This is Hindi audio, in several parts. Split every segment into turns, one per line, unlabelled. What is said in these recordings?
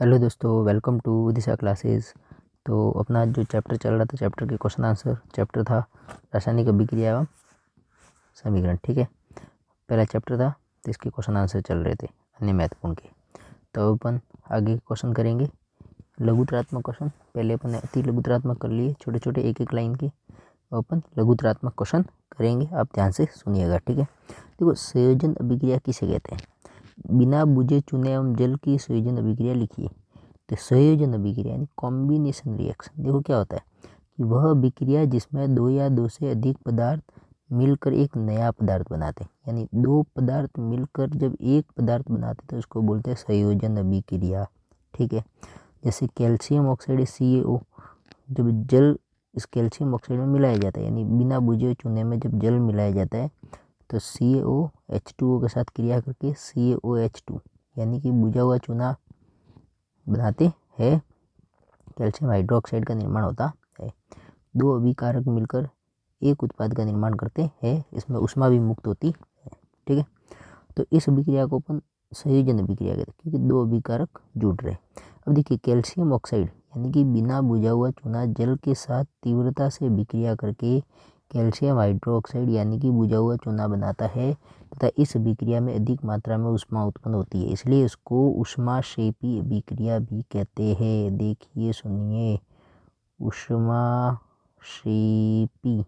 हेलो दोस्तों, वेलकम टू दिशा क्लासेस। तो अपना जो चैप्टर चल रहा था, चैप्टर के क्वेश्चन आंसर चैप्टर था रासायनिक अभिक्रिया एवं समीकरण। ठीक है, पहला चैप्टर था तो इसके क्वेश्चन आंसर चल रहे थे अन्य महत्वपूर्ण के। तो अपन आगे क्वेश्चन करेंगे लघुतरात्मक क्वेश्चन। पहले अपन अति लघुतरात्मक कर लिए, छोटे छोटे एक एक लाइन के। अपन लघुतरात्मक क्वेश्चन करेंगे, आप ध्यान से सुनिएगा। ठीक है, देखो संयोजन अभिक्रिया किसे कहते हैं। बिना बुझे चूने एवं जल की संयोजन अभिक्रिया लिखिए। तो संयोजन अभिक्रिया यानी कॉम्बिनेशन रिएक्शन, देखो क्या होता है कि वह अभिक्रिया जिसमें दो या दो से अधिक पदार्थ मिलकर एक नया पदार्थ बनाते हैं, यानी दो पदार्थ मिलकर जब एक पदार्थ बनाते तो उसको बोलते हैं संयोजन अभिक्रिया। ठीक है, जैसे कैल्शियम ऑक्साइड CaO, जब जल इस कैल्शियम ऑक्साइड में मिलाया जाता है, यानी बिना बुझे चूने में जब जल मिलाया जाता है तो CaOH2O के साथ क्रिया करके CaOH2 यानी कि बुझा हुआ चूना बनाते हैं, कैल्शियम हाइड्रोक्साइड का निर्माण होता है। दो अभिकारक मिलकर एक उत्पाद का निर्माण करते हैं, इसमें ऊष्मा भी मुक्त होती है। ठीक है, तो इस अभिक्रिया को अपन संयोजन अभिक्रिया कहते हैं, क्योंकि दो अभिकारक जुड़ रहे। अब देखिए कैल्शियम ऑक्साइड यानी कि बिना बुझा हुआ चूना जल के साथ तीव्रता से अभिक्रिया करके कैल्शियम हाइड्रोक्साइड यानी कि बुझा हुआ चूना बनाता है तथा इस अभिक्रिया में अधिक मात्रा में ऊष्मा उत्पन्न होती है, इसलिए इसको ऊष्माक्षेपी अभिक्रिया भी कहते हैं। देखिए सुनिए, ऊष्माक्षेपी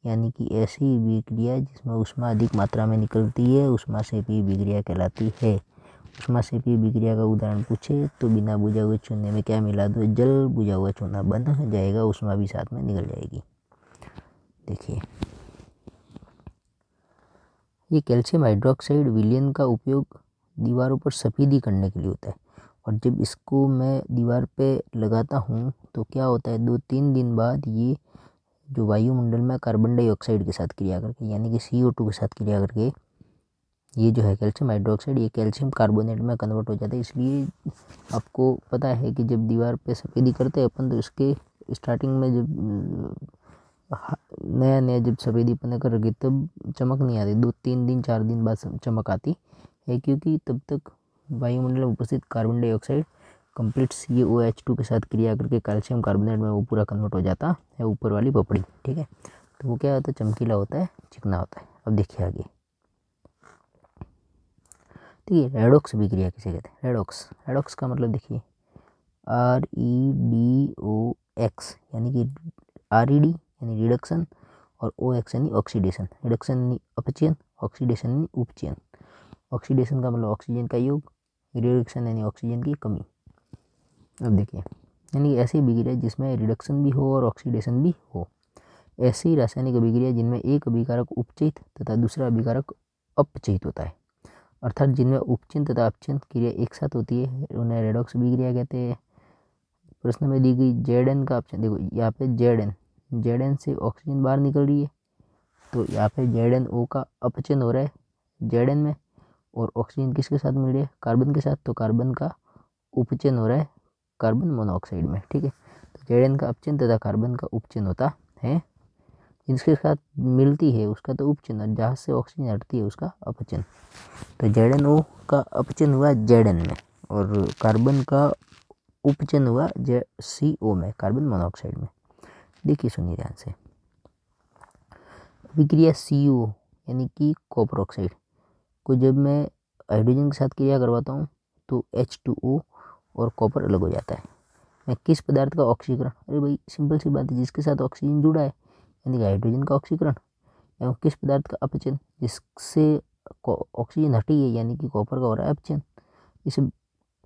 यानी कि ऐसी अभिक्रिया जिसमें ऊष्मा अधिक मात्रा में निकलती है ऊष्माक्षेपी अभिक्रिया कहलाती है। ऊष्माक्षेपी अभिक्रिया का उदाहरण पूछे तो बिना बुझा हुए चूने में क्या मिला दो, जल। बुझा हुआ चूना बन जाएगा, ऊष्मा भी साथ में निकल जाएगी। देखिए ये कैल्शियम हाइड्रोक्साइड विलयन का उपयोग दीवारों पर सफेदी करने के लिए होता है, और जब इसको मैं दीवार पे लगाता हूँ तो क्या होता है, 2-3 दिन बाद ये जो वायुमंडल में कार्बन डाइऑक्साइड के साथ क्रिया करके यानी कि CO2 के साथ क्रिया करके ये जो है कैल्शियम हाइड्रोक्साइड ये कैल्शियम कार्बोनेट में कन्वर्ट हो जाता है। इसलिए आपको पता है कि जब दीवार पे सफेदी करते हैं अपन तो इसके स्टार्टिंग में जब नया नया जब सफेदी पन करके तब चमक नहीं आती, 2-3 दिन 4 दिन बाद चमक आती है, क्योंकि तब तक वायुमंडल में उपस्थित कार्बन डाइऑक्साइड कंप्लीट CaOH2 के साथ क्रिया करके कैल्शियम कार्बोनेट में वो पूरा कन्वर्ट हो जाता है, ऊपर वाली पपड़ी। ठीक है, तो वो क्या होता है, चमकीला होता है, चिकना होता है। अब देखिए आगे, ठीक है, रेडॉक्स अभिक्रिया किसे कहते हैं। रेडॉक्स, रेडॉक्स का मतलब देखिए REDOX यानी कि RED यानी रिडक्शन और OX यानी ऑक्सीडेशन। रिडक्शन यानी अपचयन, ऑक्सीडेशन यानी उपचयन। ऑक्सीडेशन का मतलब ऑक्सीजन का योग, रिडक्शन यानी ऑक्सीजन की कमी। अब देखिए, यानी ऐसी अभिक्रिया जिसमें रिडक्शन भी हो और ऑक्सीडेशन भी हो, ऐसी रासायनिक अभिक्रिया जिनमें एक अभिकारक उपचयित तथा दूसरा अभिकारक अपचयित होता है, अर्थात जिनमें उपचयन तथा अपचयन क्रिया एक साथ होती है, उन्हें रेडॉक्स अभिक्रिया कहते हैं। प्रश्न में दी गई Zn का ऑप्शन देखो, यहाँ पे Zn से ऑक्सीजन बाहर निकल रही है, तो यहाँ पे ZnO का अपचयन हो रहा है Zn में, और ऑक्सीजन किसके साथ मिल रही है, कार्बन के साथ, तो कार्बन का उपचयन हो रहा है कार्बन मोनोऑक्साइड में। ठीक है, तो Zn का अपचयन तथा कार्बन का उपचयन होता है, जिसके साथ मिलती है उसका तो उपचयन, और जहाँ से ऑक्सीजन हटती है उसका अपचयन। तो ZnO का अपचयन हुआ Zn में, और कार्बन का उपचयन हुआ CO में, कार्बन मोनोऑक्साइड में। देखिए सुनिए ध्यान से, अभिक्रिया CO यानी कि कॉपर ऑक्साइड को जब मैं हाइड्रोजन के साथ क्रिया करवाता हूँ तो H2O और कॉपर अलग हो जाता है। मैं किस पदार्थ का ऑक्सीकरण, अरे भाई सिंपल सी बात है, जिसके साथ ऑक्सीजन जुड़ा है यानी कि हाइड्रोजन का ऑक्सीकरण, एवं किस पदार्थ का अपचयन, जिससे ऑक्सीजन हटी है यानी कि कॉपर का हो रहा है अपचयन। इस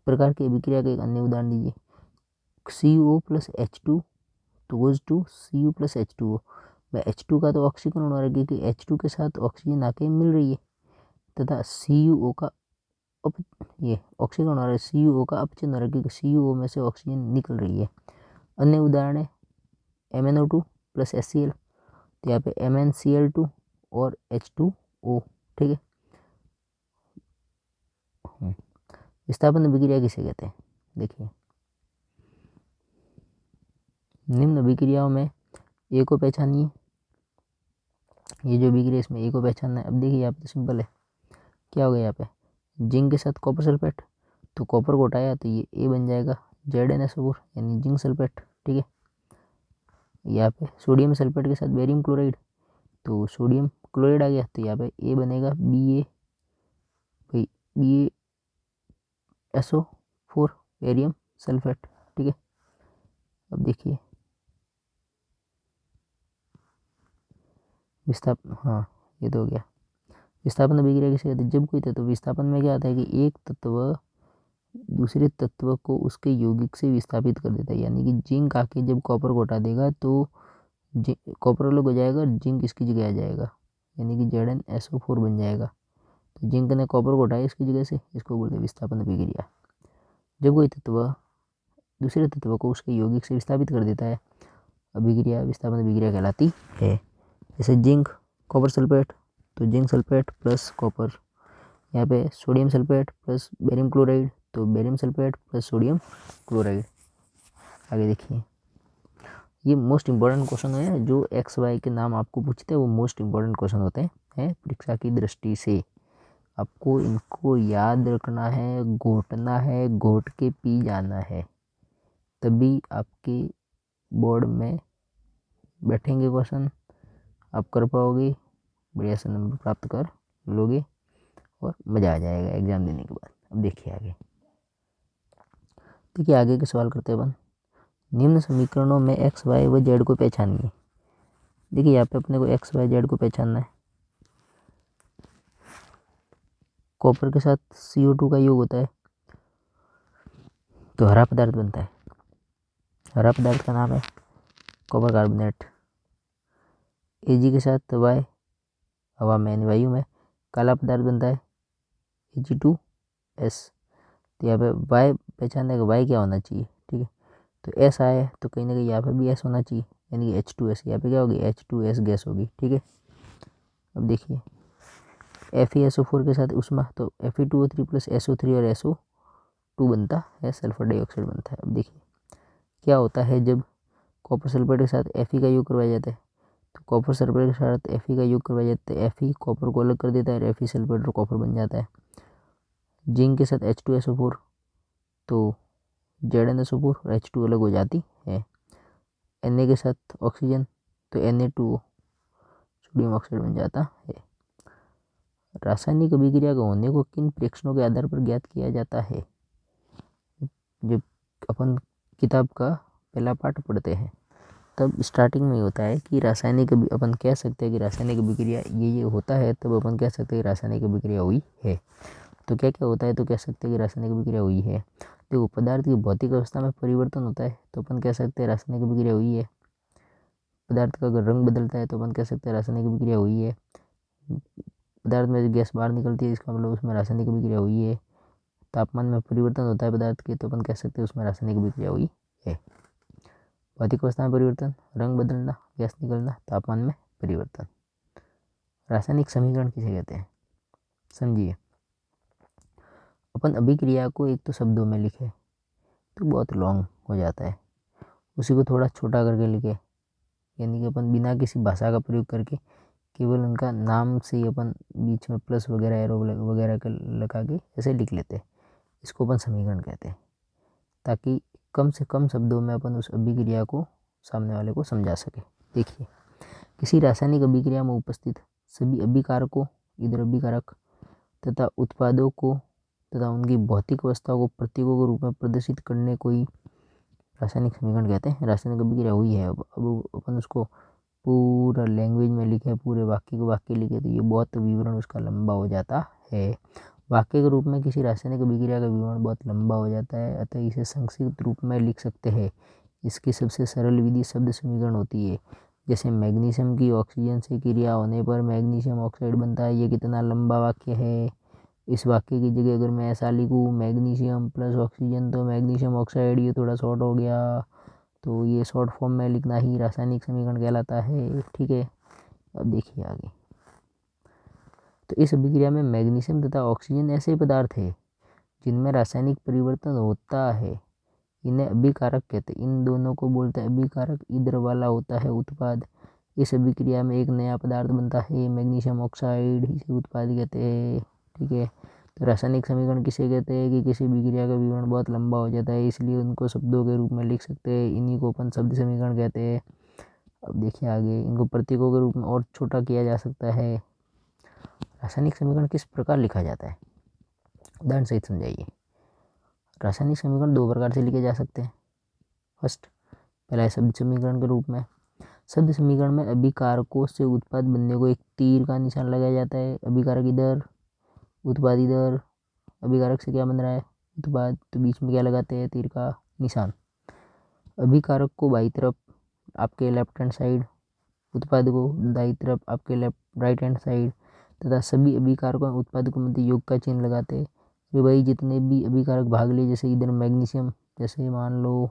प्रकार की अभिक्रिया का एक अन्य उदाहरण दीजिए, CO प्लस H2 तो goes to Cu plus H2O में H2 का तो ऑक्सीकरण हो रहा है क्योंकि H2 के साथ ऑक्सीजन आके मिल रही है, तथा CuO का ये ऑक्सीकरण हो रहा है, CuO का अपचयन हो रहा है क्योंकि CuO में से ऑक्सीजन निकल रही है। अन्य उदाहरण है MnO2 प्लस HCl, तो यहाँ पे MnCl2 और H2O। ठीक है, विस्थापन अभिक्रिया किसे कहते हैं। देखिए निम्न अभिक्रियाओं में ए को पहचानिए, ये जो अभिक्रिया इसमें ए को पहचानना है। अब देखिए यहाँ पे तो सिंपल है, क्या हो गया यहाँ पे जिंक के साथ कॉपर सल्फेट, तो कॉपर को हटाया तो ये ए बन जाएगा ZnSO4 यानी जिंक सल्फेट। ठीक है, यहाँ पे सोडियम सल्फेट के साथ बेरियम क्लोराइड, तो सोडियम क्लोराइड आ गया, तो यहाँ पे ए बनेगा BaSO4 बेरियम सल्फेट। ठीक है, अब देखिए विस्थापन, हाँ ये तो हो गया। विस्थापन अभिक्रिया किसे कहते हैं? जब कोई तत्व विस्थापन में क्या आता है कि एक तत्व दूसरे तत्व को उसके यौगिक से विस्थापित कर देता है, यानी कि जिंक आके जब कॉपर को हटा देगा तो कॉपर अलग हो जाएगा, जिंक इसकी जगह आ जाएगा, यानी कि ZnSO4 बन जाएगा। तो जिंक ने कॉपर को हटाया इसकी जगह से, इसको बोलते हैं विस्थापन अभिक्रिया। जब कोई तत्व दूसरे तत्व को उसके यौगिक से विस्थापित कर देता है, अभिक्रिया विस्थापन अभिक्रिया कहलाती है। जैसे जिंक कॉपर सल्फेट, तो जिंक सल्फेट प्लस कॉपर, यहाँ पे sodium sulphate plus barium chloride, तो barium sulphate plus sodium chloride. आगे देखिए, ये मोस्ट इंपॉर्टेंट क्वेश्चन है, जो XY के नाम आपको पूछते हैं वो मोस्ट इंपॉर्टेंट क्वेश्चन होते हैं परीक्षा की दृष्टि से। आपको इनको याद रखना है, घोटना है, घोट के पी जाना है, तभी आपके बोर्ड में बैठेंगे क्वेश्चन, आप कर पाओगे, बढ़िया से नंबर प्राप्त कर लोगे और मज़ा आ जाएगा एग्ज़ाम देने के बाद। अब देखिए आगे, देखिए आगे के सवाल करते हैं अपन। निम्न समीकरणों में X, Y व Z को पहचानिए। देखिए यहाँ पे अपने को X, Y, Z को पहचानना है। कॉपर के साथ CO2 का योग होता है तो हरा पदार्थ बनता है। हरा पदार्थ का नाम है कॉपर कार्बोनेट। Ag के साथ Y हवा में यानी वायु में काला पदार्थ बनता है Ag2S। तो यहाँ पे Y पहचानने का Y क्या होना चाहिए, ठीक है, तो S आया है तो कहीं ना कहीं यहाँ पे भी S होना चाहिए, यानी कि H2S, यहाँ पे क्या होगी H2S गैस होगी। ठीक है, अब देखिए FeSO4 के साथ उष्मा, तो Fe2O3 प्लस SO3 और SO2 बनता है, सल्फर डाइऑक्साइड बनता है। अब देखिए क्या होता है जब कॉपर सल्फेट के साथ Fe का योग करवाया जाता है, तो कॉपर सल्फेट के साथ Fe का योग करवाया जाता है, Fe कॉपर को अलग कर देता है, Fe सल्फेट और कॉपर बन जाता है। जिंक के साथ H2SO4, तो ZnSO4 और H2 अलग हो जाती है। Na के साथ ऑक्सीजन, तो Na2O सोडियम ऑक्साइड बन जाता है। रासायनिक अभिक्रिया का होने को किन प्रेक्षणों के आधार पर ज्ञात किया जाता है? जब अपन किताब का पहला पाठ पढ़ते हैं तब स्टार्टिंग में होता है कि रासायनिक, अपन कह सकते हैं कि रासायनिक अभिक्रिया ये होता है, तब अपन कह सकते हैं रासायनिक अभिक्रिया हुई है। तो क्या क्या होता है, तो कह सकते हैं कि रासायनिक अभिक्रिया हुई है। देखो पदार्थ की भौतिक अवस्था में परिवर्तन होता है तो अपन कह सकते हैं रासायनिक अभिक्रिया हुई है। पदार्थ का अगर रंग बदलता है तो अपन कह सकते हैं रासायनिक अभिक्रिया हुई है। पदार्थ में गैस बाहर निकलती है इसका मतलब उसमें रासायनिक अभिक्रिया हुई है। तापमान में परिवर्तन होता है पदार्थ के, तो अपन कह सकते हैं उसमें रासायनिक अभिक्रिया हुई है। भौतिक अवस्था में परिवर्तन, रंग बदलना, गैस निकलना, तापमान में परिवर्तन। रासायनिक समीकरण किसे कहते हैं, समझिए। अपन अभिक्रिया को एक तो शब्दों में लिखे तो बहुत लॉन्ग हो जाता है, उसी को थोड़ा छोटा करके लिखे, यानी कि अपन बिना किसी भाषा का प्रयोग करके केवल उनका नाम से ही अपन बीच में प्लस वगैरह एरो वगैरह का लगा के ऐसे लिख लेते हैं, इसको अपन समीकरण कहते हैं, ताकि कम से कम शब्दों में अपन उस अभिक्रिया को सामने वाले को समझा सके। देखिए किसी रासायनिक अभिक्रिया में उपस्थित सभी अभिकारकों, इधर अभिकारक तथा उत्पादों को तथा उनकी भौतिक अवस्था को प्रतीकों के रूप में प्रदर्शित करने को ही रासायनिक समीकरण कहते हैं। रासायनिक अभिक्रिया हुई है, अब अपन उसको पूरा लैंग्वेज में लिखे, पूरे वाक्य को वाक्य लिखे तो ये बहुत विवरण उसका लंबा हो जाता है। वाक्य के रूप में किसी रासायनिक अभिक्रिया का विवरण बहुत लंबा हो जाता है, अतः इसे संक्षिप्त रूप में लिख सकते हैं। इसकी सबसे सरल विधि शब्द समीकरण होती है। जैसे मैग्नीशियम की ऑक्सीजन से क्रिया होने पर मैग्नीशियम ऑक्साइड बनता है। ये कितना लंबा वाक्य है, इस वाक्य की जगह अगर मैं ऐसा लिखूँ मैग्नीशियम प्लस ऑक्सीजन तो मैग्नीशियम ऑक्साइड, ये थोड़ा शॉर्ट हो गया, तो ये शॉर्ट फॉर्म में लिखना ही रासायनिक समीकरण कहलाता है। ठीक है, अब देखिए आगे, तो इस अभिक्रिया में मैग्नीशियम तथा ऑक्सीजन ऐसे पदार्थ है जिनमें रासायनिक परिवर्तन होता है, इन्हें अभिकारक कहते हैं। इन दोनों को बोलते हैं अभिकारक। इधर वाला होता है उत्पाद। इस अभिक्रिया में एक नया पदार्थ बनता है मैग्नीशियम ऑक्साइड, इसे उत्पाद कहते हैं। ठीक है, तो रासायनिक समीकरण किसे कहते हैं कि किसी विक्रिया का विवरण बहुत लंबा हो जाता है, इसलिए उनको शब्दों के रूप में लिख सकते हैं, इन्हीं को अपन शब्द समीकरण कहते हैं। अब देखिए आगे, इनको प्रतीकों के रूप में और छोटा किया जा सकता है। रासायनिक समीकरण किस प्रकार लिखा जाता है, उदाहरण सहित समझाइए। रासायनिक समीकरण दो प्रकार से लिखे जा सकते हैं। फर्स्ट, पहला है शब्द समीकरण के रूप में। शब्द समीकरण में अभिकारकों से उत्पाद बनने को एक तीर का निशान लगाया जाता है। अभिकारक इधर, उत्पाद इधर। अभिकारक से क्या बन रहा है, उत्पाद, तो बीच में क्या लगाते हैं, तीर का निशान। अभिकारक को बाई तरफ आपके लेफ्ट हैंड साइड, उत्पाद को दाई तरफ आपके राइट हैंड साइड, तथा सभी अभिकारकों उत्पाद को मध्य योग का चिन्ह लगाते हैं। तो भाई जितने भी अभिकारक भाग लिए, जैसे इधर मैग्नीशियम, जैसे मान लो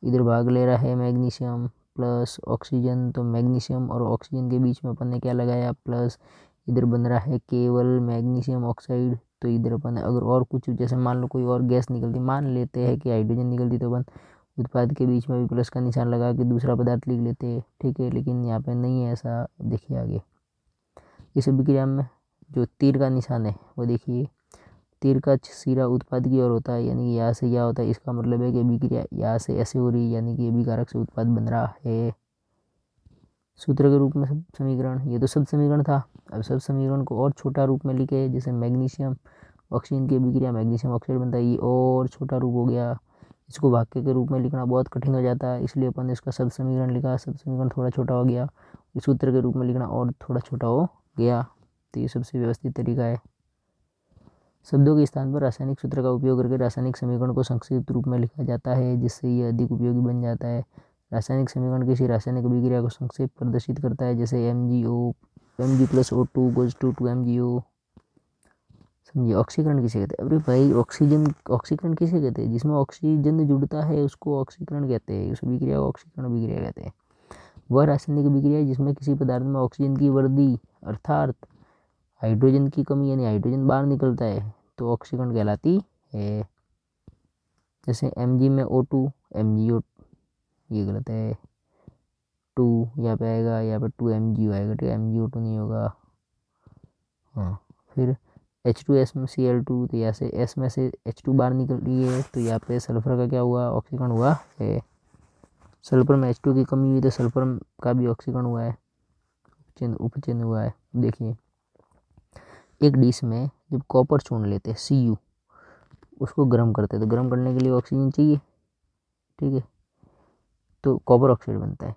इधर भाग ले रहा है मैग्नीशियम प्लस ऑक्सीजन, तो मैग्नीशियम और ऑक्सीजन के बीच में अपन ने क्या लगाया, प्लस। इधर बन रहा है केवल मैग्नीशियम ऑक्साइड, तो इधर अपन अगर और कुछ, जैसे मान लो कोई और गैस निकलती, मान लेते हैं कि हाइड्रोजन निकलती, तो अपन उत्पाद के बीच में भी प्लस का निशान लगा के दूसरा पदार्थ लिख लेते हैं, ठीक है। लेकिन यहाँ पे नहीं है ऐसा। देखिए आगे, इस अभिक्रिया में जो तीर का निशान है वो देखिए, तीर का सिरा उत्पाद की ओर होता है, यानी कि यहाँ से यह होता है। इसका मतलब है कि अभिक्रिया यहाँ से ऐसे हो रही है, यानी कि अभिकारक से उत्पाद बन रहा है। सूत्र के रूप में सब समीकरण, ये तो सब समीकरण था। अब सब समीकरण को और छोटा रूप में लिखे, जैसे मैग्नीशियम ऑक्सीजन की अभिक्रिया मैग्नीशियम ऑक्साइड बनता है, ये और छोटा रूप हो गया। इसको वाक्य के रूप में लिखना बहुत कठिन हो जाता है, इसलिए अपन ने इसका सब समीकरण लिखा। सब समीकरण थोड़ा छोटा हो गया, इस सूत्र के रूप में लिखना और थोड़ा छोटा हो गया। तो ये सबसे व्यवस्थित तरीका है। शब्दों के स्थान पर रासायनिक सूत्र का उपयोग करके रासायनिक समीकरण को संक्षिप्त रूप में लिखा जाता है, जिससे ये अधिक उपयोगी बन जाता है। रासायनिक समीकरण किसी रासायनिक अभिक्रिया को संक्षेप प्रदर्शित करता है, जैसे Mg plus O2 goes to 2MgO। समझिए, ऑक्सीकरण किसे कहते हैं। अरे भाई, ऑक्सीकरण किसे कहते हैं, जिसमें ऑक्सीजन जुड़ता है उसको ऑक्सीकरण कहते हैं, उस अभिक्रिया को ऑक्सीकरण अभिक्रिया कहते हैं। वह रासायनिक अभिक्रिया है जिसमें किसी पदार्थ में ऑक्सीजन की वृद्धि अर्थात हाइड्रोजन की कमी, यानी हाइड्रोजन बाहर निकलता है, तो ऑक्सीकरण कहलाती है। जैसे Mg में O2, MgO, ये गलत है, 2 यहाँ पे आएगा, यहाँ पे 2MgO आएगा, ठीक है, MgO2 नहीं होगा। हाँ, फिर H2S में Cl2, तो यहाँ से S में से H2 बाहर निकल रही है, तो यहाँ पे सल्फर का क्या हुआ, ऑक्सीकरण हुआ है। सल्फर में H2 की कमी हुई तो सल्फर का भी ऑक्सीकरण हुआ है, उपचिन्ह हुआ है। देखिए, एक डिश में जब कॉपर चून लेते हैं Cu, उसको गर्म करते हैं, तो गर्म करने के लिए ऑक्सीजन चाहिए, ठीक है, तो कॉपर ऑक्साइड बनता है।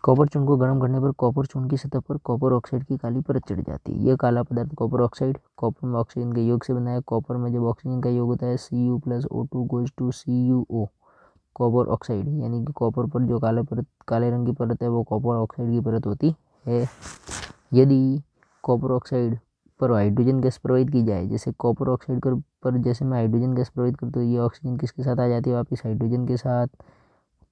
कॉपर चून को गर्म करने पर कॉपर चून की सतह पर कॉपर ऑक्साइड की काली परत चढ़ जाती है। यह काला पदार्थ कॉपर ऑक्साइड कॉपर में ऑक्सीजन के योग से बना है। कॉपर में जब ऑक्सीजन का योग होता है Cu plus O2 goes to CuO, copper oxide, यानी कि कॉपर पर जो काले रंग की परत है वो कॉपर ऑक्साइड की परत होती है। यदि कॉपर ऑक्साइड पर हाइड्रोजन गैस प्रवाहित की जाए, जैसे कॉपर ऑक्साइड पर जैसे मैं हाइड्रोजन गैस प्रवाहित करता हूँ, ये ऑक्सीजन किसके साथ आ जाती है, वापस हाइड्रोजन के साथ,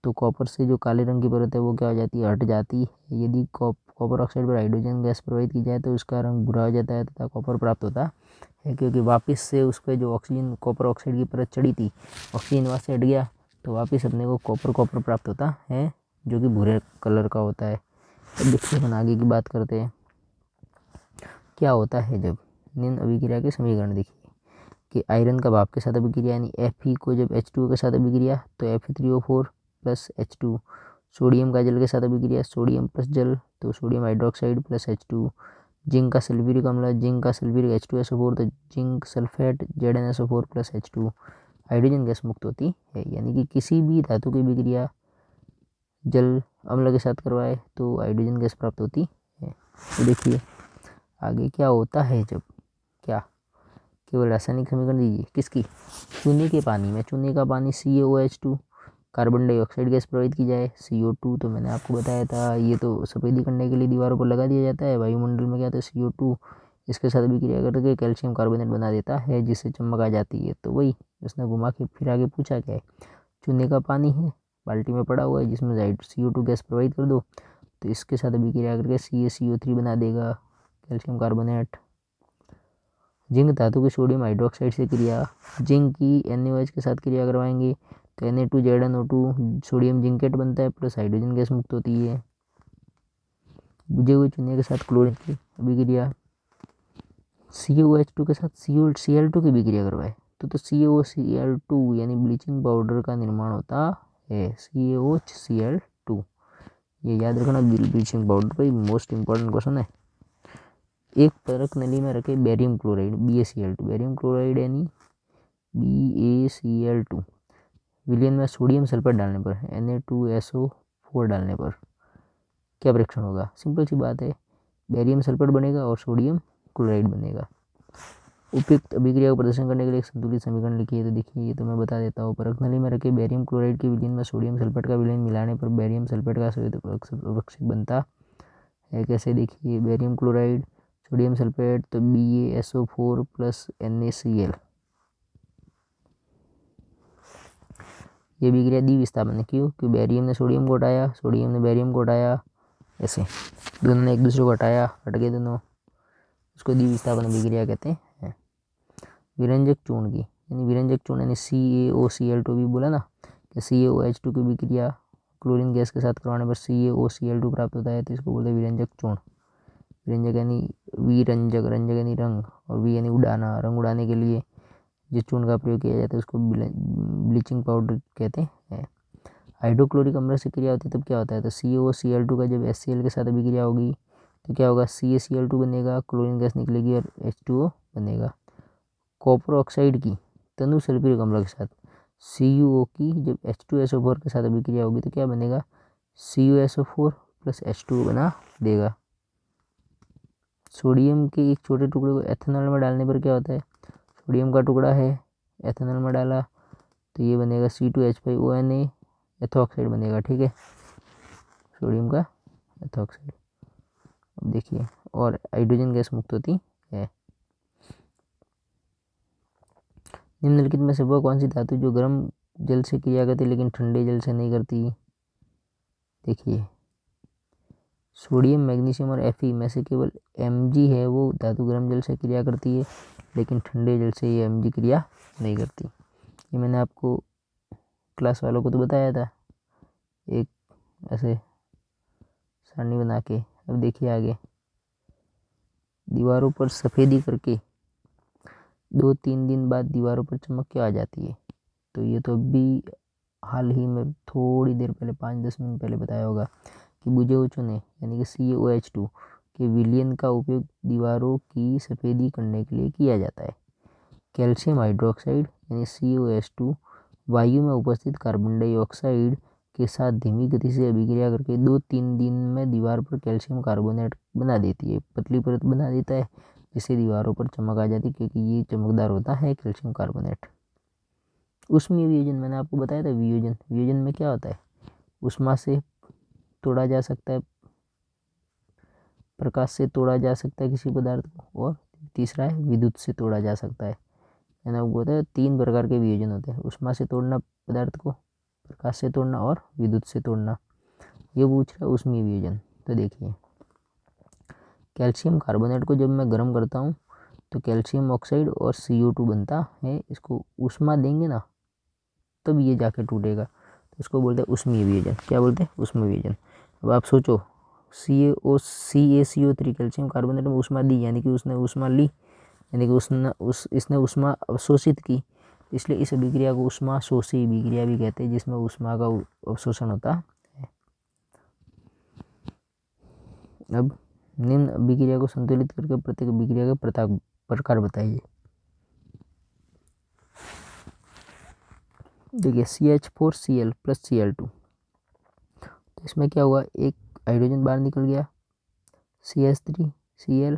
तो कॉपर से जो काले रंग की परत है वो क्या हो जाती है, हट जाती है। यदि कॉपर ऑक्साइड पर हाइड्रोजन गैस प्रवाहित की जाए तो उसका रंग भूरा हो जाता है तथा कॉपर प्राप्त होता है, क्योंकि वापस से उस पर जो ऑक्सीजन कॉपर ऑक्साइड की परत चढ़ी थी, ऑक्सीजन वहाँ से हट गया, तो वापस अपने को कॉपर प्राप्त होता है, जो कि भूरे कलर का होता है। अब देखिए, अपन आगे की बात करते हैं। क्या होता है जब निम्न अभिक्रिया के समीकरण देखिए कि आयरन का भाप के साथ अभिक्रिया, यानी Fe को जब H2O के साथ अभिक्रिया तो Fe3O4 प्लस H2। सोडियम का जल के साथ अभिक्रिया, सोडियम प्लस जल, तो sodium hydroxide plus H2। Zinc का सल्फ्यूरिक अम्ल, जिंक का सल्फ्यूरिक H2SO4, तो zinc sulphate ZnSO4 plus H2। Hydrogen gas मुक्त होती है, यानी कि किसी भी धातु की अभिक्रिया जल अम्ल के साथ करवाए तो हाइड्रोजन गैस प्राप्त होती है। तो देखिए आगे क्या होता है जब, क्या केवल रासायनिक समीकरण दीजिए किसकी, चूने के पानी में, चूने का पानी CaOH2, कार्बन डाइऑक्साइड गैस प्रवाहित की जाए CO2, तो मैंने आपको बताया था ये तो सफ़ेदी करने के लिए दीवारों पर लगा दिया जाता है। वायुमंडल में क्या था, CO2 इसके साथ भी क्रिया करके कैल्शियम कार्बोनेट बना देता है, जिससे चमक आ जाती है। तो वही उसने घुमा के फिर आगे पूछा क्या है, चूने का पानी है, बाल्टी में पड़ा हुआ है, जिसमें CO2 गैस प्रवाहित कर दो, तो इसके साथ भी क्रिया करके CaCO3 बना देगा, कैल्शियम कार्बोनेट। जिंक धातु की सोडियम हाइड्रोक्साइड से क्रिया, जिंक की NaOH के साथ क्रिया करवाएंगे तो Na2ZnO2 सोडियम जिंकेट बनता है, प्लस हाइड्रोजन गैस मुक्त होती है। बुझे हुए चूने के साथ क्लोरीन की अभिक्रिया, CaOH2 के साथ Cl2 की विक्रिया करवाए तो CaOCl2 यानी ब्लीचिंग पाउडर का निर्माण होता है। CaOHCl2, ये याद रखना, ब्लीचिंग पाउडर पर मोस्ट इंपॉर्टेंट क्वेश्चन है। एक परख नली में रखे barium chloride BaCl2, barium chloride यानी BaCl2 विलयन में सोडियम सल्फेट डालने पर Na2SO4 डालने पर क्या परीक्षण होगा? सिंपल सी बात है, बेरियम सल्फेट बनेगा और सोडियम क्लोराइड बनेगा। उपयुक्त अभिक्रिया का प्रदर्शन करने के लिए एक संतुलित समीकरण लिखिए। तो देखिए, ये तो मैं बता देता हूँ। परख नली में रखे बेरियम क्लोराइड के विलयन में सोडियम सल्फेट का विलयन मिलाने पर बेरियम सल्फेट का अवक्षेप बनता है। कैसे? देखिए, बेरियम क्लोराइड सोडियम सल्फेट तो BaSO4 प्लस NaCl, ये विक्रिया द्विविस्थापन है। क्यों? कि बेरियम ने सोडियम को हटाया, सोडियम ने बेरियम को हटाया, ऐसे दोनों ने एक दूसरे को हटाया, हट गए दोनों, उसको द्विविस्थापन विक्रिया कहते हैं। विरंजक चूर्ण की, यानी विरंजक चूर्ण यानी CaOCl2 भी बोला ना कि CaOH2 की विक्रिया क्लोरीन गैस के साथ करवाने पर CaOCl2 प्राप्त होता है, तो इसको बोलते हैं विरंजक चूर्ण। विरंजक यानी विरंजक, रंजक यानी रंग, और वी यानी उड़ाना, रंग उड़ाने के लिए जिस चूर्ण का प्रयोग किया जाता है उसको ब्लीचिंग पाउडर कहते हैं। हाइड्रोक्लोरिक अम्ल से क्रिया होती है तब क्या होता है? तो CaOCl2 का जब HCl के साथ अभिक्रिया होगी तो क्या होगा? CaCl2 बनेगा, क्लोरीन गैस निकलेगी और H2O बनेगा। कॉपर ऑक्साइड की तनु सल्फ्यूरिक अम्ल के साथ CuO की जब H2SO4 के साथ अभिक्रिया होगी तो क्या बनेगा? CuSO4 प्लस H2O बना देगा। सोडियम के एक छोटे टुकड़े को एथेनॉल में डालने पर क्या होता है? सोडियम का टुकड़ा है, एथेनॉल में डाला तो ये बनेगा C2H5ONa, एथोक्साइड बनेगा। ठीक है, सोडियम का एथोक्साइड। अब देखिए, और हाइड्रोजन गैस मुक्त होती है। निम्नलिखित में से वह कौन सी धातु जो गर्म जल से क्रिया करती लेकिन ठंडे जल से नहीं करती? देखिए, सोडियम, मैग्नीशियम और Fe में से केवल Mg है वो धातु गर्म जल से क्रिया करती है, लेकिन ठंडे जल से ये Mg क्रिया नहीं करती। ये मैंने आपको क्लास वालों को तो बताया था, एक ऐसे सारणी बना के। अब देखिए आगे, दीवारों पर सफ़ेदी करके 2-3 दिन बाद दीवारों पर चमक क्यों आ जाती है? तो ये तो अभी हाल ही में थोड़ी देर पहले 5-10 मिनट पहले बताया होगा कि बुझाऊचों ने यानी कि CaOH2 के विलयन का उपयोग दीवारों की सफ़ेदी करने के लिए किया जाता है। कैल्शियम हाइड्रोक्साइड यानी CaOH2 वायु में उपस्थित कार्बन डाइऑक्साइड के साथ धीमी गति से अभिक्रिया करके 2-3 दिन में दीवार पर कैल्शियम कार्बोनेट बना देती है, पतली परत बना देता है, जिससे दीवारों पर चमक आ जाती है, क्योंकि ये चमकदार होता है कैल्शियम कार्बोनेट। ऊष्मीय वियोजन मैंने आपको बताया था। वियोजन, वियोजन में क्या होता है? ऊष्मा से तोड़ा जा सकता है, प्रकाश से तोड़ा जा सकता है किसी पदार्थ को, और तीसरा है विद्युत से तोड़ा जा सकता है। मैंने आपको बताया 3 प्रकार के वियोजन होते हैं, ऊष्मा से तोड़ना पदार्थ को, प्रकाश से तोड़ना और विद्युत से तोड़ना। ये पूछ रहा है ऊष्मीय वियोजन। तो देखिए, कैल्शियम कार्बोनेट को जब मैं गर्म करता हूँ तो कैल्शियम ऑक्साइड और CO2 बनता है। इसको ऊष्मा देंगे ना तब ये जाके टूटेगा, तो इसको बोलते हैं ऊष्मीय वियोजन। क्या बोलते हैं? ऊष्मीय वियोजन। अब आप सोचो, CaCO3 कैल्शियम कार्बोनेट में ऊष्मा दी, यानी कि उसने ऊष्मा ली, यानी कि इसने ऊष्मा अवशोषित की, इसलिए इस अभिक्रिया को ऊष्मा शोषी अभिक्रिया भी कहते हैं, जिसमें ऊष्मा का अवशोषण होता है। अब निम्न अभिक्रिया को संतुलित करके प्रत्येक अभिक्रिया के प्रकार बताइए। देखिए, CH4Cl प्लस Cl2, तो इसमें क्या हुआ? एक हाइड्रोजन बाहर निकल गया, CH3Cl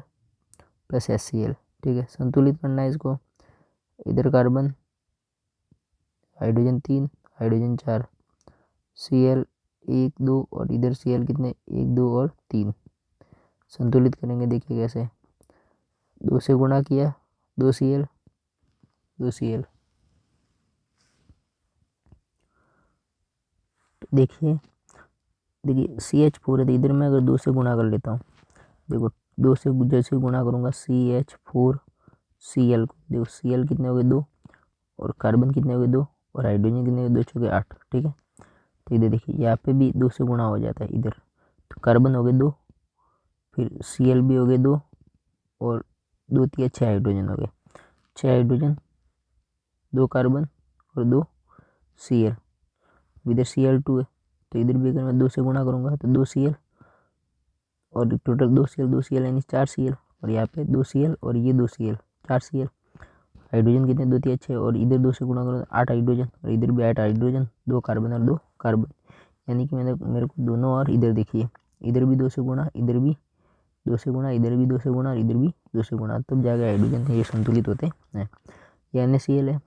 प्लस HCl। ठीक है, संतुलित करना है इसको। इधर कार्बन, हाइड्रोजन 3, हाइड्रोजन 4, Cl 1 2 और इधर Cl कितने? 1 2 और 3। संतुलित करेंगे, देखिए कैसे। 2 से गुणा किया, 2Cl 2Cl। देखिए CH4 है, तो इधर मैं अगर 2 से गुणा कर लेता हूँ, देखो 2 से जैसे गुणा करूँगा CH4Cl को, देखो Cl कितने हो गए? 2, और कार्बन कितने हो गए? 2, और हाइड्रोजन कितने हो गए? 2 चौके 8। ठीक है, तो इधर देखिए यहाँ पे भी 2 से गुणा हो जाता है इधर, तो कार्बन हो गए 2, फिर Cl भी हो गए 2, और 2 3 6 हाइड्रोजन हो गए, 6 हाइड्रोजन 2 कार्बन और 2 Cl। इधर Cl2 है तो इधर भी अगर मैं 2 से गुणा करूँगा तो 2 Cl और टोटल 2 Cl यानी 4 Cl, और यहाँ पे 2 Cl और ये 2 Cl 4 Cl। हाइड्रोजन कितने 2 3 6 और इधर 2 से गुणा करो 8 हाइड्रोजन और इधर भी 8 हाइड्रोजन, 2 कार्बन और 2 कार्बन, यानी कि मेरे को दोनों, और इधर देखिए इधर भी 2 से गुणा, इधर भी 2 से गुणा, इधर भी 2 से गुणा और इधर भी 2 से गुणा, तब जाके हाइड्रोजन ये संतुलित होते हैं। ये NaCl है,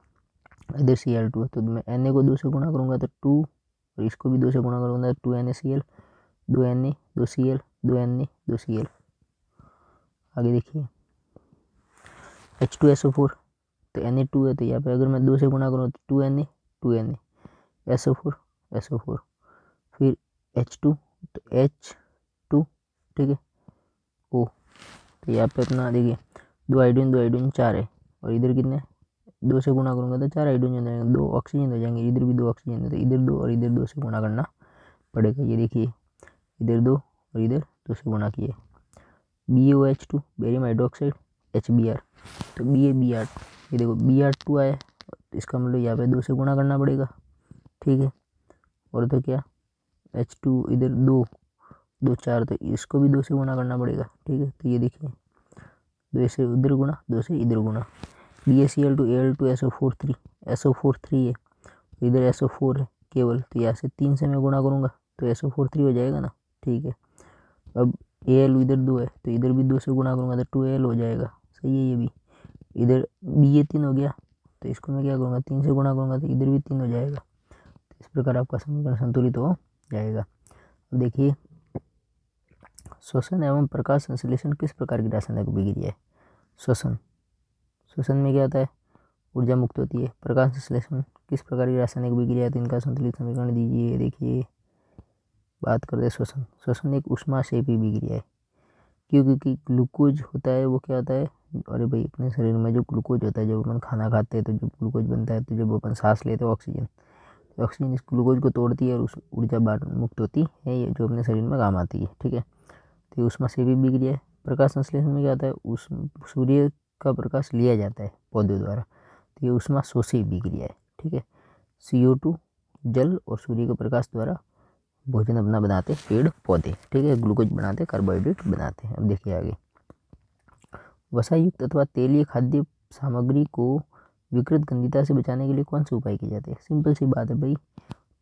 इधर Cl2 है तो मैं Na को 2 से गुणा करूँगा तो 2 और इसको भी 2 से गुणा करूँगा तो 2 NaCl, 2 Na 2 Cl 2 Na 2 Cl। आगे देखिए H2SO4 तो Na2 है तो यहाँ पे अगर मैं 2 से गुणा करूँ तो 2 Na 2 Na SO4 SO4, फिर H2 तो H2, ठीक है O, तो यहाँ पे अपना देखिए 2 हाइड्रोजन 4 है और इधर कितने 2 से गुणा करूँगा तो 4 हाइड्रोजन हो जाएंगे, 2 ऑक्सीजन हो जाएंगे, इधर भी 2 ऑक्सीजन है तो इधर 2 और इधर 2 से गुणा करना पड़ेगा। ये देखिए इधर 2 और इधर 2 से गुणा किए, BaOH2 बेरियम हाइड्रोक्साइड HBr, तो Br, ये देखो Br2 आया तो इसका मतलब यहाँ पे 2 से गुणा करना पड़ेगा, ठीक है। और तो क्या H2 इधर 2 2 4 तो इसको भी 2 से गुणा करना पड़ेगा, ठीक है। तो ये देखिए 2 से उधर गुणा 2 से इधर गुणा, BaCl2 Al2 SO4 3 है, इधर SO4 है केवल, तो यहाँ से 3 से मैं गुणा करूँगा तो SO4 3 हो जाएगा ना, ठीक है। अब Al इधर 2 है तो इधर भी 2 से गुणा करूँगा तो 2Al हो जाएगा, सही है। ये भी इधर Ba3 हो गया तो इसको मैं क्या करूँगा 3 से गुणा करूँगा तो इधर भी 3 हो जाएगा, तो इस प्रकार आपका समीकरण संतुलित हो जाएगा। अब देखिए श्वसन एवं प्रकाश संश्लेषण किस प्रकार की रासायनिक अभिक्रिया है। श्वसन में क्या होता है, ऊर्जा मुक्त होती है। प्रकाश संश्लेषण किस प्रकार की रासायनिक अभिक्रिया है, तो इनका संतुलित समीकरण दीजिए। देखिए बात करते हैं श्वसन एक ऊष्माक्षेपी अभिक्रिया है, क्योंकि ग्लूकोज होता है वो क्या होता है, अरे भाई अपने शरीर में जो ग्लूकोज होता है जब अपन खाना खाते हैं तो जब ग्लूकोज बनता है तो जब अपन सांस लेते हैं ऑक्सीजन इस ग्लूकोज को तोड़ती है और उस ऊर्जा बाहर मुक्त होती है, ये जो अपने शरीर में काम आती है, ठीक है। तो ये ऊष्माक्षेपी अभिक्रिया है। प्रकाश संश्लेषण में क्या होता है, उस सूर्य का प्रकाश लिया जाता है पौधों द्वारा, तो ये ऊष्मा शोषी अभिक्रिया है, ठीक है। CO2 जल और सूर्य के प्रकाश द्वारा भोजन अपना बनाते पेड़ पौधे, ठीक है। ग्लूकोज बनाते, कार्बोहाइड्रेट बनाते हैं। अब देखिए आगे, वसायुक्त अथवा तेलीय खाद्य सामग्री को विकृत गंधिता से बचाने के लिए कौन से उपाय किए जाते हैं। सिंपल सी बात है भाई,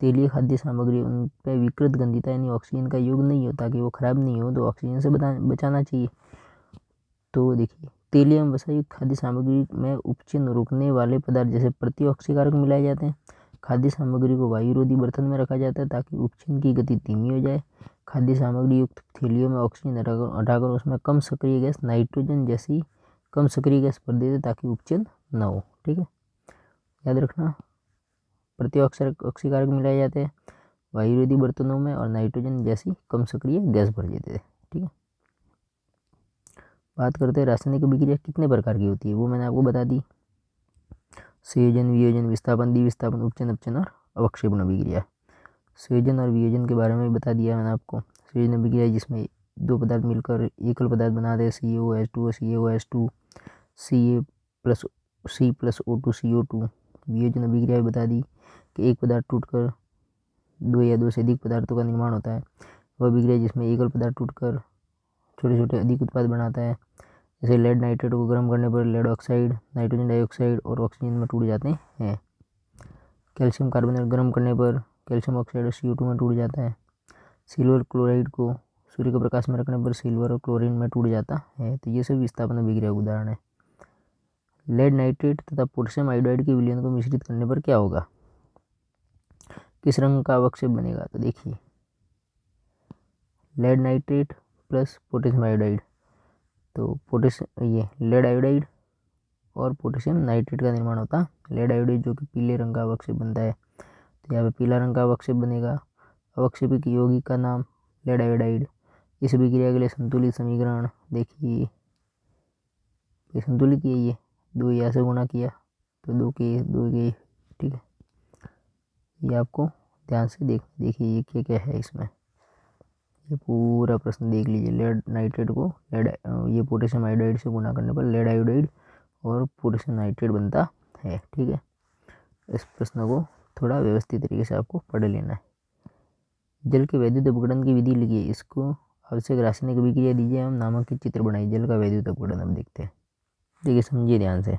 तेलीय खाद्य सामग्री उन पर विकृत गंधिता यानी ऑक्सीजन का योग नहीं होता कि वो खराब नहीं हो, तो ऑक्सीजन से बचाना चाहिए। तो देखिए तेलीय एवं वसायुक्त खाद्य सामग्री में उपचिन्न रोकने वाले पदार्थ जैसे प्रतिऑक्सीकारक मिलाए जाते हैं। खाद्य सामग्री को वायुरोधी बर्तन में रखा जाता है ताकि उपचिन्न की गति धीमी हो जाए। खाद्य सामग्री युक्त थैलियों में ऑक्सीजन हटाकर उसमें कम सक्रिय गैस नाइट्रोजन जैसी कम सक्रिय गैस भर देते ताकि उपचिन्न न हो, ठीक है। याद रखना, प्रतिऑक्सीकारक मिलाए जाते हैं वायुरोधी बर्तनों में और नाइट्रोजन जैसी कम सक्रिय गैस भर देते हैं, ठीक है। बात करते हैं रासायनिक अभिक्रिया कितने प्रकार की होती है, वो मैंने आपको बता दी। संयोजन, वियोजन, विस्थापन, द्विविस्थापन, उपचयन, अपचयन और अवक्षेपण अभिक्रिया। संयोजन और वियोजन के बारे में बता दिया मैंने आपको। संयोजन अभिक्रिया जिसमें दो पदार्थ मिलकर एकल पदार्थ बनाते हैं, CaOH2 CaOH2 C+O2 CO2। वियोजन अभिक्रिया बता दी कि एक पदार्थ टूटकर दो या दो से अधिक पदार्थों का निर्माण होता है। वह अभिक्रिया जिसमें एकल पदार्थ टूटकर छोटे छोटे अधिक उत्पाद बनाता है, जैसे लेड नाइट्रेट को गर्म करने पर लेड ऑक्साइड, नाइट्रोजन डाइऑक्साइड और ऑक्सीजन में टूट जाते हैं। कैल्शियम कार्बोनेट गर्म करने पर कैल्शियम ऑक्साइड और CO2 में टूट जाता है। सिल्वर क्लोराइड को सूर्य के प्रकाश में रखने पर सिल्वर और क्लोरीन में टूट जाता है। तो ये सब विस्थापन अभिक्रिया का उदाहरण है। लेड नाइट्रेट तथा पोटेशियम आयोडाइड के विलयन को मिश्रित करने पर क्या होगा, किस रंग का अवक्षेप बनेगा। तो देखिए lead nitrate plus potassium iodide, तो ये लेड आयोडाइड और पोटेशियम नाइट्रेट का निर्माण होता है। लेड आयोडाइड जो कि पीले रंग का अवक्षेप बनता है, तो यहाँ पे पीला रंग का अवक्षेप बनेगा। अवक्षेपित यौगिक का नाम लेड आयोडाइड। इस अभिक्रिया के लिए संतुलित समीकरण देखिए, ये संतुलित है, ये दो यहाँ से गुणा किया तो दो के, ठीक है। ये आपको ध्यान से देखिए ये क्या क्या है इसमें, ये पूरा प्रश्न देख लीजिए। लेड नाइट्रेट को ये पोटेशियम आयोडाइड से गुणा करने पर लेड आयोडाइड और पोटेशियम नाइट्रेट बनता है। ठीक है, इस प्रश्न को थोड़ा व्यवस्थित तरीके से आपको पढ़ लेना है। जल के वैद्युत अपघटन की विधि लिखिए, इसको आवश्यक रासायनिक अभिक्रिया दीजिए एवं नामांकित चित्र बनाइए। जल का वैद्युत अपघटन अब देखते हैं। देखिए, समझिए ध्यान से।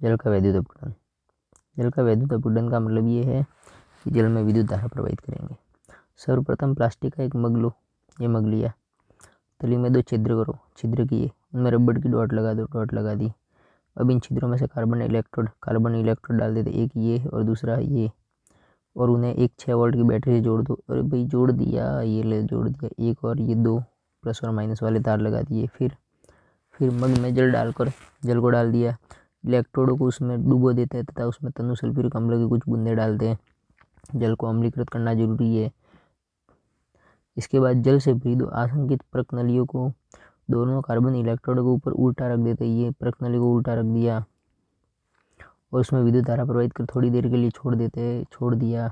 जल का वैद्युत अपघटन, जल का वैद्युत अपघटन का मतलब ये है कि जल में विद्युत धारा प्रवाहित करेंगे। सर्वप्रथम प्लास्टिक का एक मग लो, ये मग लिया, तली में 2 छिद्र करो, छिद्र किए, उनमें रबड़ की डॉट लगा दो, डॉट लगा दी। अब इन छिद्रों में से कार्बन इलेक्ट्रोड डाल देते, एक ये और दूसरा ये, और उन्हें एक 6 वोल्ट की बैटरी से जोड़ दो। अरे भाई, जोड़ दिया, ये ले जोड़ दिया, एक और ये 2 प्लस और माइनस वाले तार लगा दिए। फिर मग में जल को डाल दिया, इलेक्ट्रोड को उसमें डुबो देते हैं तथा उसमें तनु सल्फ्यूरिक अम्ल के कुछ बूंदे डालते हैं। जल को अम्लीकृत करना जरूरी है। इसके बाद जल से भरी 2 आसंकित प्रकनलियों को दोनों कार्बन इलेक्ट्रोड के ऊपर उल्टा रख देते हैं। ये प्रकनली को उल्टा रख दिया और उसमें विद्युत धारा प्रवाहित कर थोड़ी देर के लिए छोड़ दिया।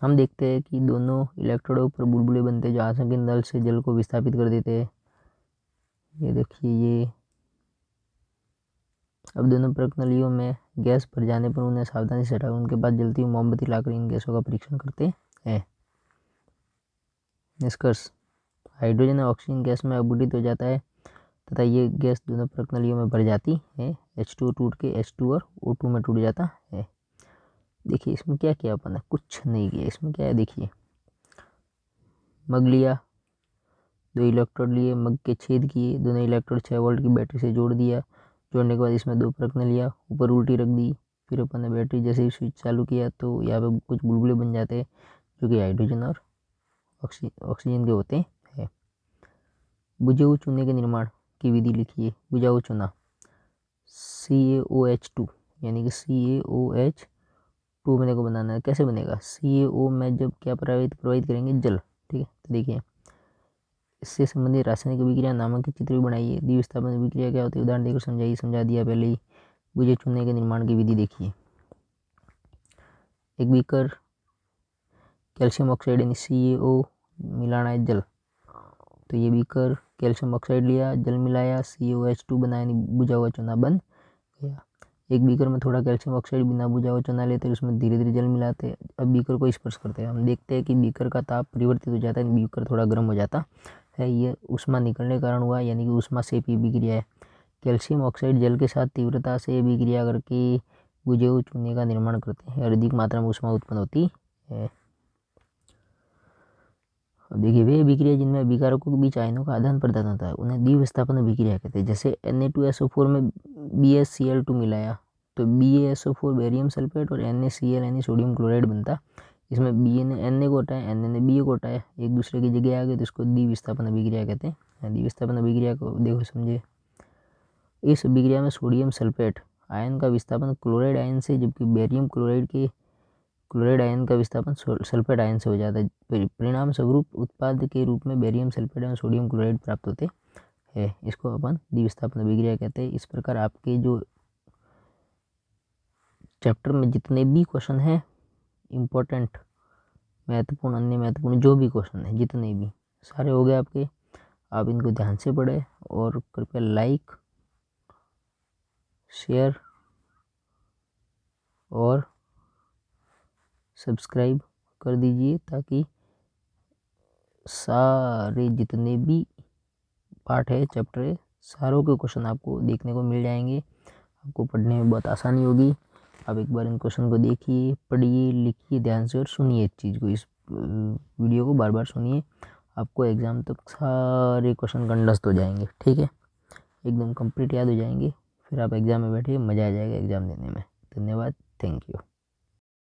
हम देखते हैं कि दोनों इलेक्ट्रोडों पर बुलबुले बनते हैं जो आसंकित नल से जल को विस्थापित कर देते हैं। ये देखिए, ये अब दोनों प्रकनलियों में गैस भर जाने पर उन्हें सावधानी से हटाकर उनके बाद जलती हुई मोमबत्ती लाकर इन गैसों का परीक्षण करते हैं। निष्कर्ष, हाइड्रोजन और ऑक्सीजन गैस में अपघटित हो जाता है तथा ये गैस दोनों प्रकनलियों में भर जाती है। H2O टूट के H2 और O2 में टूट जाता है। देखिए, इसमें क्या किया अपन ने, कुछ नहीं किया। इसमें क्या है, देखिए, मग लिया, 2 इलेक्ट्रोड लिए, मग के छेद किए, दोनों इलेक्ट्रोड 6 वोल्ट की बैटरी से जोड़ दिया। जोड़ने के बाद इसमें 2 प्रकनलियाँ ऊपर उल्टी रख दी। फिर अपन ने बैटरी जैसे ही स्विच चालू किया तो यहाँ पे कुछ बुलबुले बन जाते हैं जो कि हाइड्रोजन और ऑक्सीजन के होते हैं। बुझे हुए चूने के निर्माण की विधि लिखिए। बुझा हुआ चूना CaOH2 यानी कि CaOH2 मेरे को बनाना है। कैसे बनेगा, CaO में जब क्या प्रवाहित करेंगे, जल। ठीक है, तो देखिए, इससे संबंधित रासायनिक अभिक्रिया नामांकित चित्र भी बनाइए। द्विविस्थापन अभिक्रिया क्या होती है, उदाहरण देकर समझा दिया पहले ही। बुझे चूने के निर्माण की विधि देखिए। एक बीकर, कैल्शियम ऑक्साइड यानी CaO मिलाना है, जल। तो ये बीकर, कैल्शियम ऑक्साइड लिया, जल मिलाया, CaOH2 बनाया, यानी बुझा हुआ चूना बन गया। एक बीकर में थोड़ा कैल्शियम ऑक्साइड बिना बुझा हुआ चूना लेते हैं, उसमें धीरे धीरे जल मिलाते हैं। अब बीकर को स्पर्श करते हैं, हम देखते हैं कि बीकर का ताप परिवर्तित हो जाता है, बीकर थोड़ा गर्म हो जाता है। ये ऊष्मा निकलने के कारण हुआ, यानी कि ऊष्मा से ये अभिक्रिया है। कैल्शियम ऑक्साइड जल के साथ तीव्रता से अभिक्रिया करके बुझे हुए चूने का निर्माण करते हैं, अधिक मात्रा में ऊष्मा उत्पन्न होती है। अब देखिए, वे अभिक्रिया जिनमें अभिकारकों के बीच आयनों का आदान प्रदान होता है उन्हें द्विविस्थापन अभिक्रिया कहते हैं। जैसे Na2SO4 में BaCl2 मिलाया तो BaSO4 बेरियम सल्फेट और NaCl यानी सोडियम क्लोराइड बनता। इसमें Na को हटाया, Na ने Ba को हटाया, एक दूसरे की जगह आ गए, तो इसको द्विविस्थापन अभिक्रिया कहते हैं। द्विविस्थापन अभिक्रिया को देखो, समझे। इस अभिक्रिया में सोडियम सल्फेट आयन का विस्थापन क्लोराइड आयन से, जबकि बेरियम क्लोराइड आयन का विस्थापन सल्फेट आयन से हो जाता है। परिणाम स्वरूप उत्पाद के रूप में बेरियम सल्फेट और सोडियम क्लोराइड प्राप्त होते हैं। इसको अपन द्विविस्थापन अभिक्रिया कहते हैं। इस प्रकार आपके जो चैप्टर में जितने भी क्वेश्चन हैं, इम्पोर्टेंट, महत्वपूर्ण, अन्य महत्वपूर्ण, जो भी क्वेश्चन है, जितने भी सारे हो गए आपके। आप इनको ध्यान से पढ़ें और कृपया लाइक, शेयर और सब्सक्राइब कर दीजिए, ताकि सारे जितने भी पार्ट है, चैप्टर है, सारों के क्वेश्चन आपको देखने को मिल जाएंगे। आपको पढ़ने में बहुत आसानी होगी। आप एक बार इन क्वेश्चन को देखिए, पढ़िए, लिखिए ध्यान से और सुनिए इस चीज़ को, इस वीडियो को बार बार सुनिए। आपको एग्ज़ाम तक सारे क्वेश्चन कंडस्ट हो जाएंगे। ठीक है, एकदम कंप्लीट याद हो जाएंगे। फिर आप एग्ज़ाम में बैठिए, मज़ा आ जाएगा एग्ज़ाम देने में। धन्यवाद, थैंक यू।